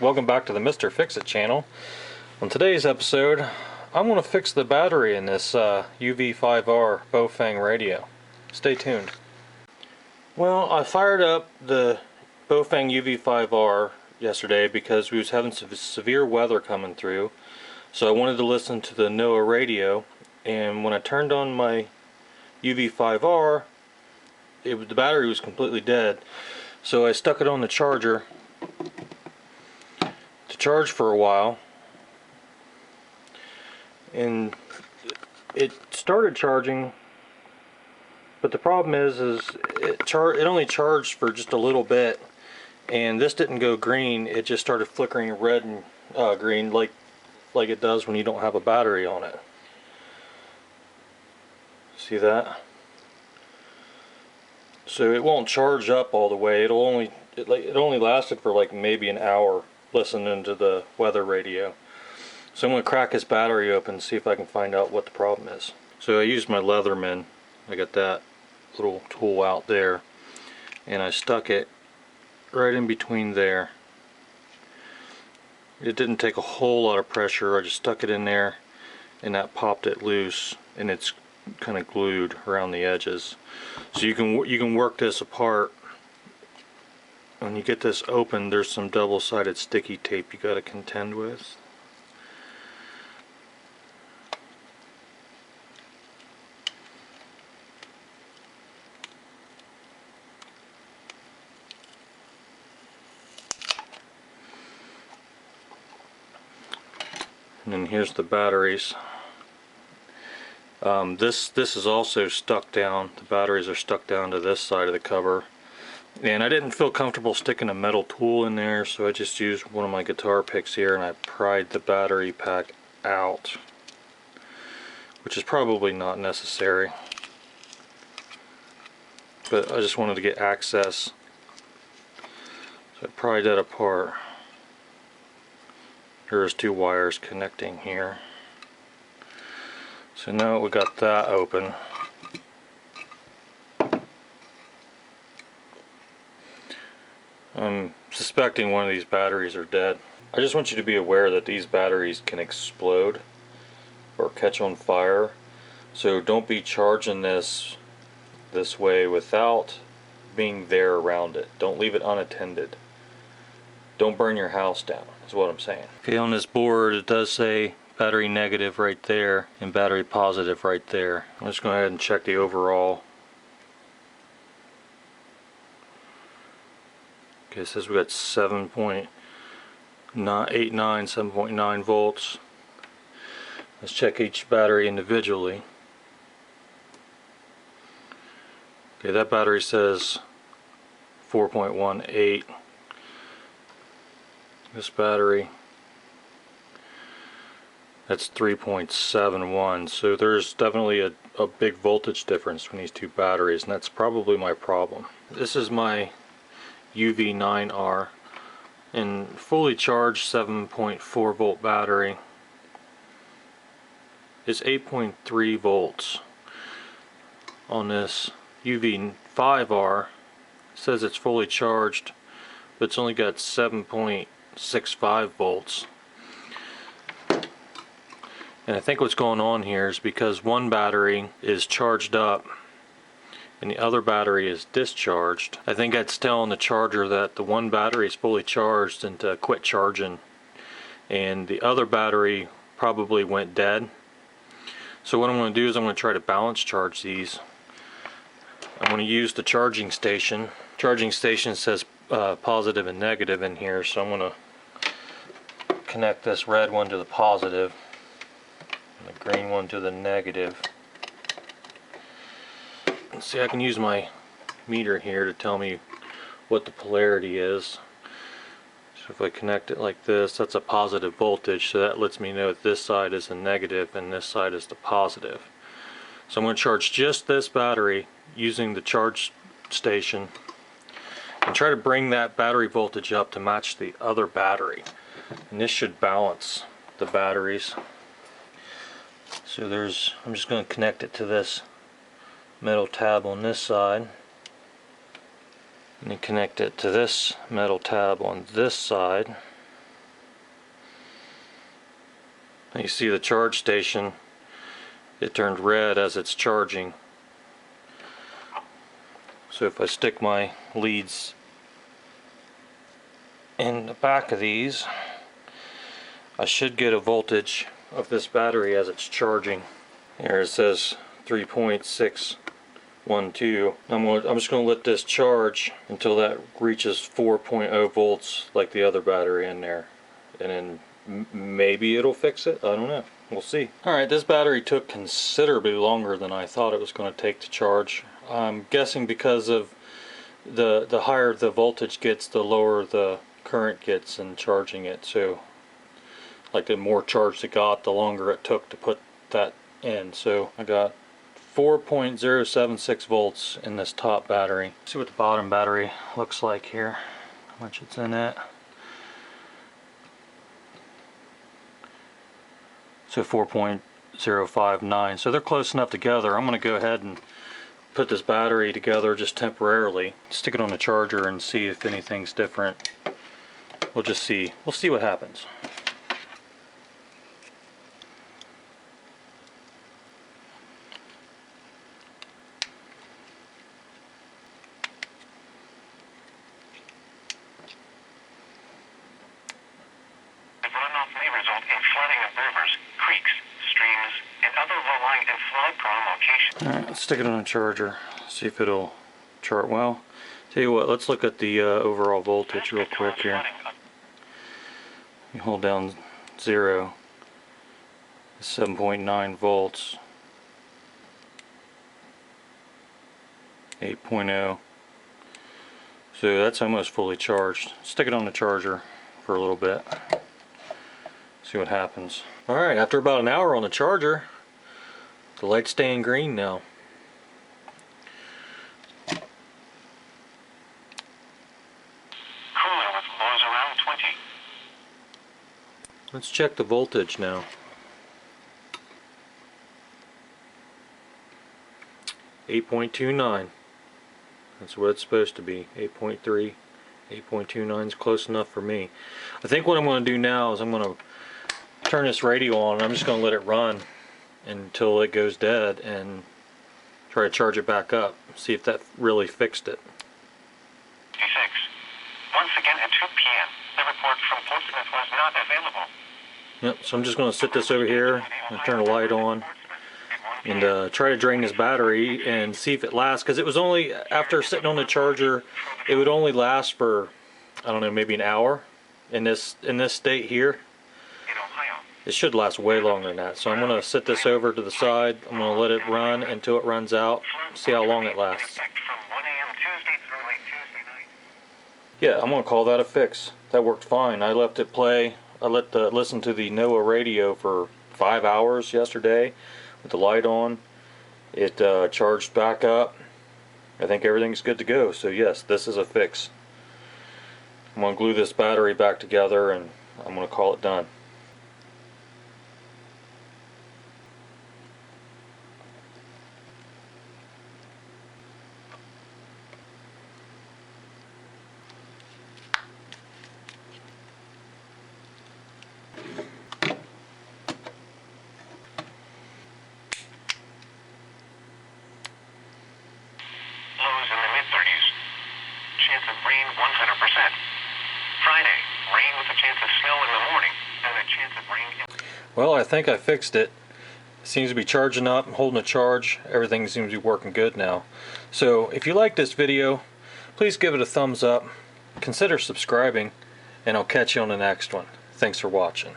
Welcome back to the Mr. Fix-It channel. On today's episode, I'm going to fix the battery in this UV-5R Baofeng radio. Stay tuned. Well, I fired up the Baofeng UV-5R yesterday because we was having some severe weather coming through. So I wanted to listen to the NOAA radio, and when I turned on my UV-5R, the battery was completely dead. So I stuck it on the charger to charge for a while, and it started charging, but the problem is it only charged for just a little bit, and this didn't go green. It just started flickering red and green like it does when you don't have a battery on it. See that? So it won't charge up all the way. It only lasted for like maybe an hour listening to the weather radio. So I'm going to crack this battery open and see if I can find out what the problem is. So I used my Leatherman. I got that little tool out there, and I stuck it right in between there. It didn't take a whole lot of pressure. I just stuck it in there, and that popped it loose, and it's kind of glued around the edges. So you can work this apart. When you get this open, there's some double-sided sticky tape you got to contend with. And then here's the batteries. This is also stuck down. The batteries are stuck down to this side of the cover. And I didn't feel comfortable sticking a metal tool in there, so I just used one of my guitar picks here and I pried the battery pack out, which is probably not necessary, but I just wanted to get access, so I pried that apart. There's two wires connecting here. So now we got that open. I'm suspecting one of these batteries are dead. I just want you to be aware that these batteries can explode or catch on fire. So don't be charging this way without being there around it. Don't leave it unattended. Don't burn your house down, is what I'm saying. Okay, on this board it does say battery negative right there and battery positive right there. I'm just going to go ahead and check the overall. Okay, it says we got 7.89, 7.9 volts. Let's check each battery individually. Okay, that battery says 4.18. This battery, that's 3.71. So there's definitely a big voltage difference between these two batteries, and that's probably my problem. This is my UV-9R, and fully charged 7.4 volt battery. It's 8.3 volts. On this UV-5R, it says it's fully charged, but it's only got 7.65 volts. And I think what's going on here is because one battery is charged up and the other battery is discharged. I think that's telling the charger that the one battery is fully charged and to quit charging, and the other battery probably went dead. So what I'm going to do is I'm going to try to balance charge these. I'm going to use the charging station. Charging station says positive and negative in here, so I'm going to connect this red one to the positive and the green one to the negative. See, I can use my meter here to tell me what the polarity is. So if I connect it like this, that's a positive voltage, so that lets me know that this side is the negative and this side is the positive. So I'm going to charge just this battery using the charge station and try to bring that battery voltage up to match the other battery, and this should balance the batteries. So I'm just going to connect it to this metal tab on this side, and then connect it to this metal tab on this side, Now you see the charge station, it turned red as it's charging. So if I stick my leads in the back of these, I should get a voltage of this battery as it's charging. Here it says 3.612. I'm just going to let this charge until that reaches 4.0 volts like the other battery in there, and then maybe it'll fix it. I don't know. We'll see. Alright, this battery took considerably longer than I thought it was going to take to charge. I'm guessing because of the higher the voltage gets, the lower the current gets in charging it. So like the more charge it got, the longer it took to put that in. So I got 4.076 volts in this top battery. See what the bottom battery looks like here, how much it's in it. So 4.059. So they're close enough together. I'm going to go ahead and put this battery together just temporarily, stick it on the charger and see if anything's different. We'll just see. We'll see what happens. Runoff may result in flooding of rivers, creeks, streams, and other low-lying and flood-prone locations. Alright, let's stick it on a charger, see if it'll chart well. Tell you what, let's look at the overall voltage real quick here. You hold down 0, 7.9 volts, 8.0. So that's almost fully charged. Stick it on the charger for a little bit. See what happens. Alright, after about an hour on the charger, the light's staying green now. Cooler with lows around 20. Let's check the voltage now. 8.29. That's what it's supposed to be. 8.3, 8.29 is close enough for me. I think what I'm going to do now is I'm going to turn this radio on and I'm just going to let it run until it goes dead and try to charge it back up. See if that really fixed it. 56. Once again at 2 p.m. The report from Portsmouth was not available. Yep, so I'm just going to sit this over here and turn the light on and try to drain this battery and see if it lasts, because it was only, after sitting on the charger, it would only last for, I don't know, maybe an hour in this state here. It should last way longer than that. So I'm going to sit this over to the side. I'm going to let it run until it runs out. See how long it lasts. Yeah, I'm going to call that a fix. That worked fine. I left it play. I listened to the NOAA radio for 5 hours yesterday with the light on. It charged back up. I think everything's good to go. So yes, this is a fix. I'm going to glue this battery back together and I'm going to call it done. Lows in the mid-30s. Chance of rain 100%. Friday, rain with a chance of snow in the morning and a chance of rain. Well, I think I fixed it. It seems to be charging up, holding a charge. Everything seems to be working good now. So if you like this video, please give it a thumbs up. Consider subscribing, and I'll catch you on the next one. Thanks for watching.